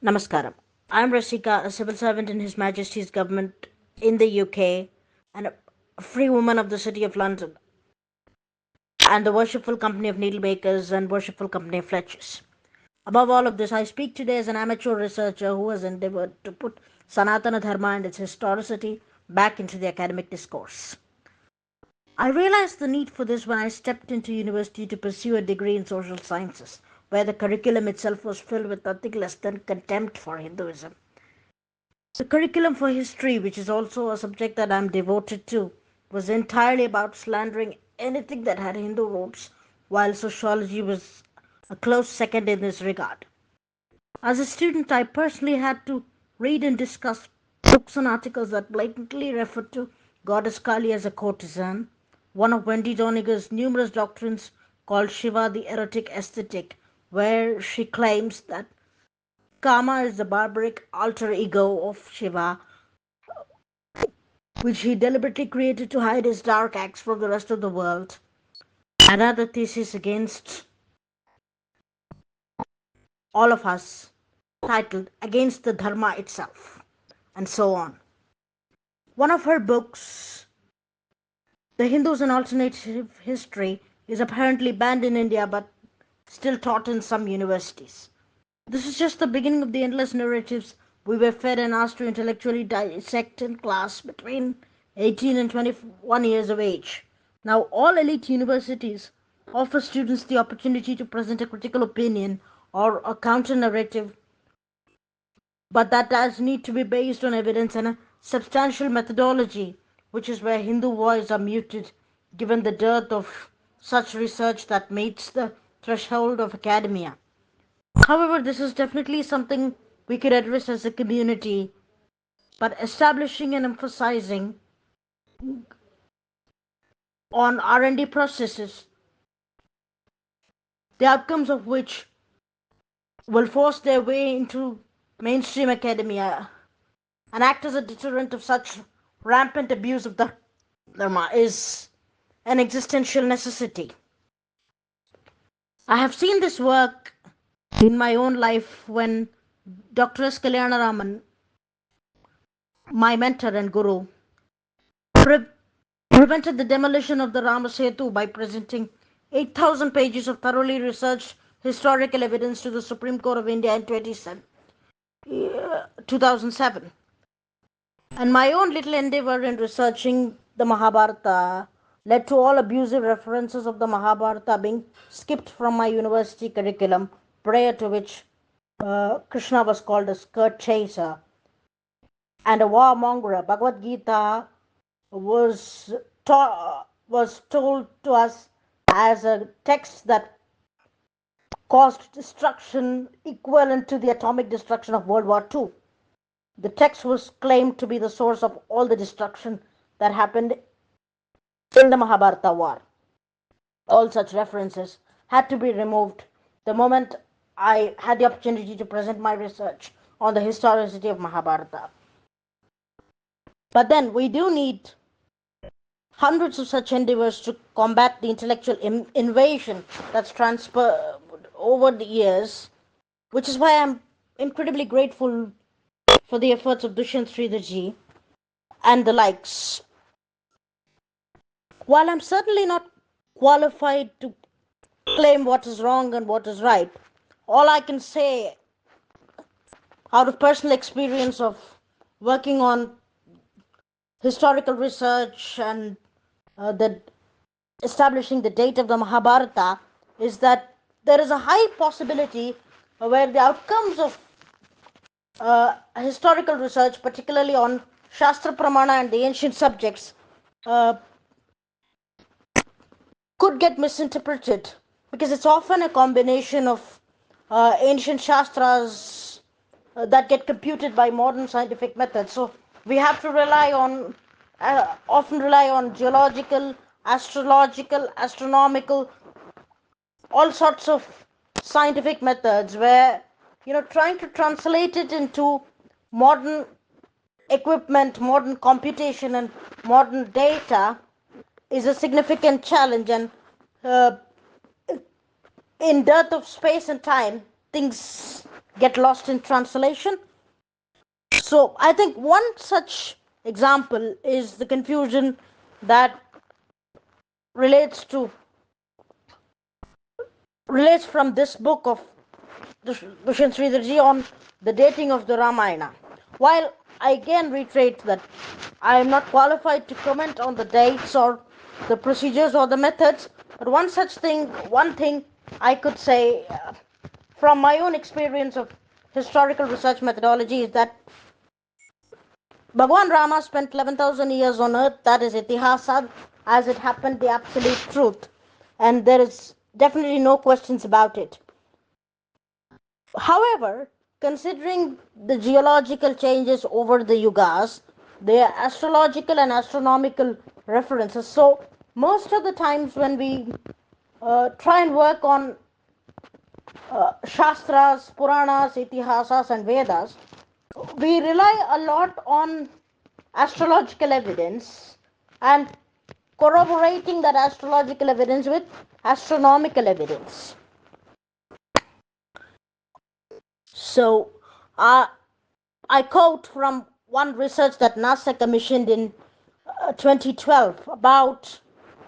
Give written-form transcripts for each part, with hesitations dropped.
Namaskaram. I'm Rasika, a civil servant in His Majesty's government in the UK and a free woman of the City of London and the Worshipful Company of Needlemakers and Worshipful Company of Fletchers. Above all of this, I speak today as an amateur researcher who has endeavored to put Sanatana Dharma and its historicity back into the academic discourse. I realized the need for this when I stepped into university to pursue a degree in social sciences, where the curriculum itself was filled with nothing less than contempt for Hinduism. The curriculum for history, which is also a subject that I'm devoted to, was entirely about slandering anything that had Hindu roots, while sociology was a close second in this regard. As a student, I personally had to read and discuss books and articles that blatantly referred to Goddess Kali as a courtesan, one of Wendy Doniger's numerous doctrines called Shiva the Erotic Aesthetic, where she claims that Kama is the barbaric alter ego of Shiva, which he deliberately created to hide his dark acts from the rest of the world. Another thesis against all of us, titled Against the Dharma Itself, and so on. One of her books, The Hindus and Alternative History, is apparently banned in India but still taught in some universities. This is just the beginning of the endless narratives we were fed and asked to intellectually dissect in class between 18 and 21 years of age. Now, all elite universities offer students the opportunity to present a critical opinion or a counter narrative, but that does need to be based on evidence and a substantial methodology, which is where Hindu voices are muted given the dearth of such research that meets the threshold of academia. However, this is definitely something we could address as a community, but establishing and emphasizing on R&D processes, the outcomes of which will force their way into mainstream academia and act as a deterrent of such rampant abuse of the dharma is an existential necessity. I have seen this work in my own life when Dr. S. Kalyanaraman, my mentor and guru, pre- prevented the demolition of the Rama Setu by presenting 8,000 pages of thoroughly researched historical evidence to the Supreme Court of India in 2007. And my own little endeavor in researching the Mahabharata led to all abusive references of the Mahabharata being skipped from my university curriculum, prior to which Krishna was called a skirt chaser and a warmonger. Bhagavad Gita was told to us as a text that caused destruction equivalent to the atomic destruction of World War II. The text was claimed to be the source of all the destruction that happened in the Mahabharata war. All such references had to be removed the moment I had the opportunity to present my research on the historicity of Mahabharata. But then we do need hundreds of such endeavors to combat the intellectual invasion that's transferred over the years, which is why I'm incredibly grateful for the efforts of Dushyant Sridharji and the likes. While I'm certainly not qualified to claim what is wrong and what is right, all I can say out of personal experience of working on historical research and the establishing the date of the Mahabharata is that there is a high possibility where the outcomes of historical research, particularly on Shastra Pramana and the ancient subjects, uh, could get misinterpreted because it's often a combination of ancient Shastras that get computed by modern scientific methods. So we have to often rely on geological, astrological, astronomical, all sorts of scientific methods where trying to translate it into modern equipment, modern computation, and modern data is a significant challenge. And uh, in dearth of space and time, things get lost in translation. So I think one such example is the confusion that relates to relates from this book of Dushyant Sridharji on the dating of the Ramayana. While I again reiterate that I am not qualified to comment on the dates or the procedures or the methods, but one thing I could say from my own experience of historical research methodology is that Bhagwan Rama spent 11,000 years on earth. That is itihasa, as it happened, the absolute truth. And there is definitely no questions about it. However, considering the geological changes over the yugas, there are astrological and astronomical references. So, most of the times when we try and work on Shastras, Puranas, Itihasas, and Vedas, we rely a lot on astrological evidence and corroborating that astrological evidence with astronomical evidence. So, I quote from one research that NASA commissioned in 2012 about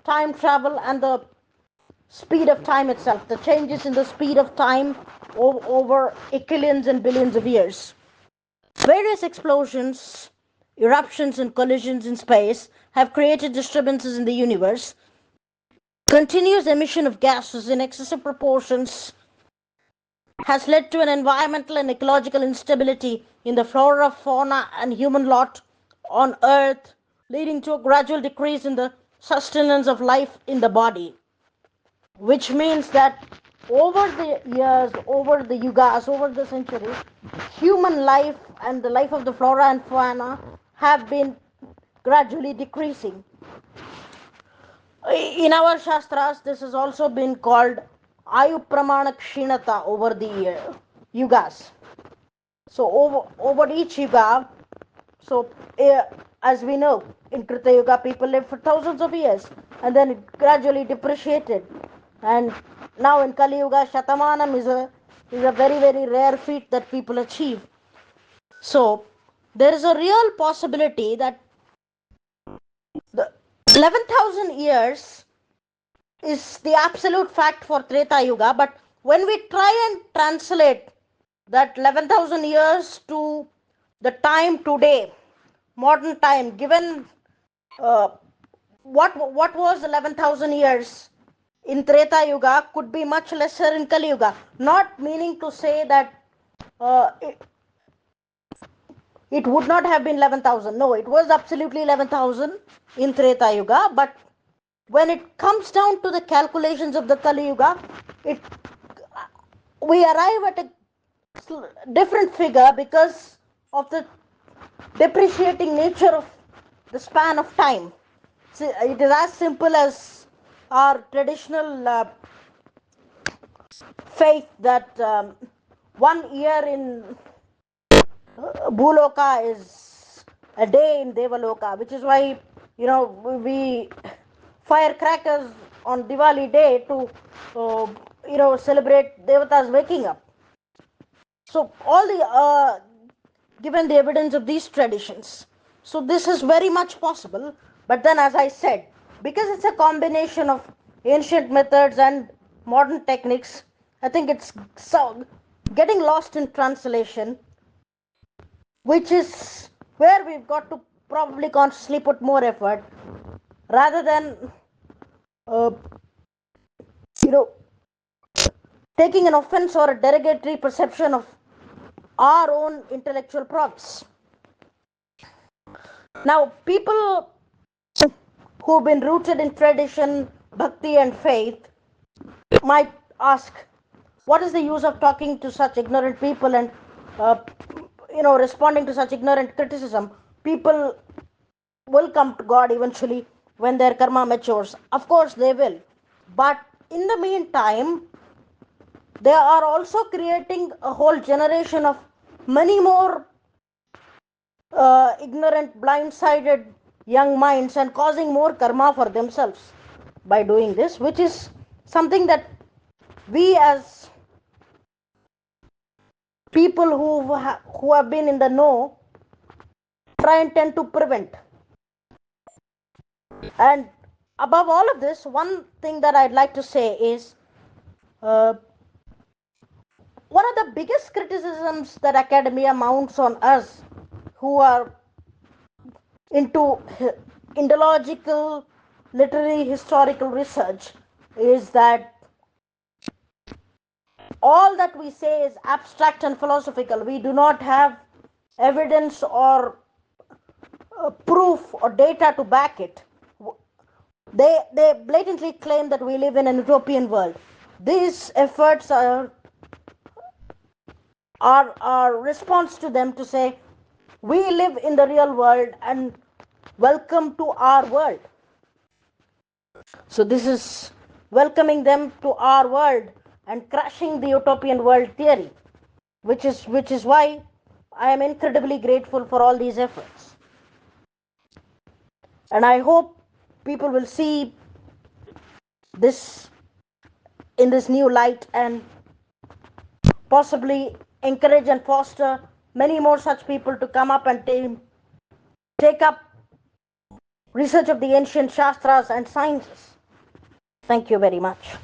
time travel and the speed of time itself, the changes in the speed of time over billions and billions of years. Various explosions, eruptions, and collisions in space have created disturbances in the universe. Continuous emission of gases in excessive proportions has led to an environmental and ecological instability in the flora, fauna, and human lot on Earth, leading to a gradual decrease in the sustenance of life in the body. Which means that over the years, over the yugas, over the centuries, human life and the life of the flora and fauna have been gradually decreasing. In our Shastras, this has also been called Ayu Pramana Kshinata over the yugas. So over each yuga, so as we know, in Krita Yuga, people lived for thousands of years, and then it gradually depreciated. And now in Kali Yuga, Shatamanam is a very, very rare feat that people achieve. So there is a real possibility that the 11,000 years is the absolute fact for Treta Yuga, but when we try and translate that 11,000 years to the time today, modern time, given what was 11,000 years in Treta Yuga could be much lesser in Kali Yuga. Not meaning to say that uh, it, it would not have been 11,000. No, it was absolutely 11,000 in Treta Yuga, but when it comes down to the calculations of the Kali Yuga, we arrive at a different figure because of the depreciating nature of the span of time. See, it is as simple as our traditional faith that 1 year in Bhuloka is a day in Devaloka, which is why we fire crackers on Diwali day to celebrate Devatas waking up. So all the given the evidence of these traditions, so this is very much possible. But then, as I said, because it's a combination of ancient methods and modern techniques, I think it's so getting lost in translation, which is where we've got to probably consciously put more effort rather than uh, you know taking an offense or a derogatory perception of our own intellectual props. Now, people who've been rooted in tradition, bhakti, and faith might ask, what is the use of talking to such ignorant people and uh, responding to such ignorant criticism? People will come to God eventually when their karma matures. Of course, they will. But in the meantime, they are also creating a whole generation of many more ignorant, blind-sided young minds and causing more karma for themselves by doing this, which is something that we as people who have been in the know try and tend to prevent. And above all of this, one thing that I'd like to say is uh, one of the biggest criticisms that academia mounts on us who are into Indological literary historical research is that all that we say is abstract and philosophical. We do not have evidence or proof or data to back it. They blatantly claim that we live in an utopian world. These efforts are our response to them to say we live in the real world and welcome to our world. So this is welcoming them to our world and crashing the utopian world theory, which is why I am incredibly grateful for all these efforts. And I hope people will see this in this new light and possibly encourage and foster many more such people to come up and take up research of the ancient Shastras and sciences. Thank you very much.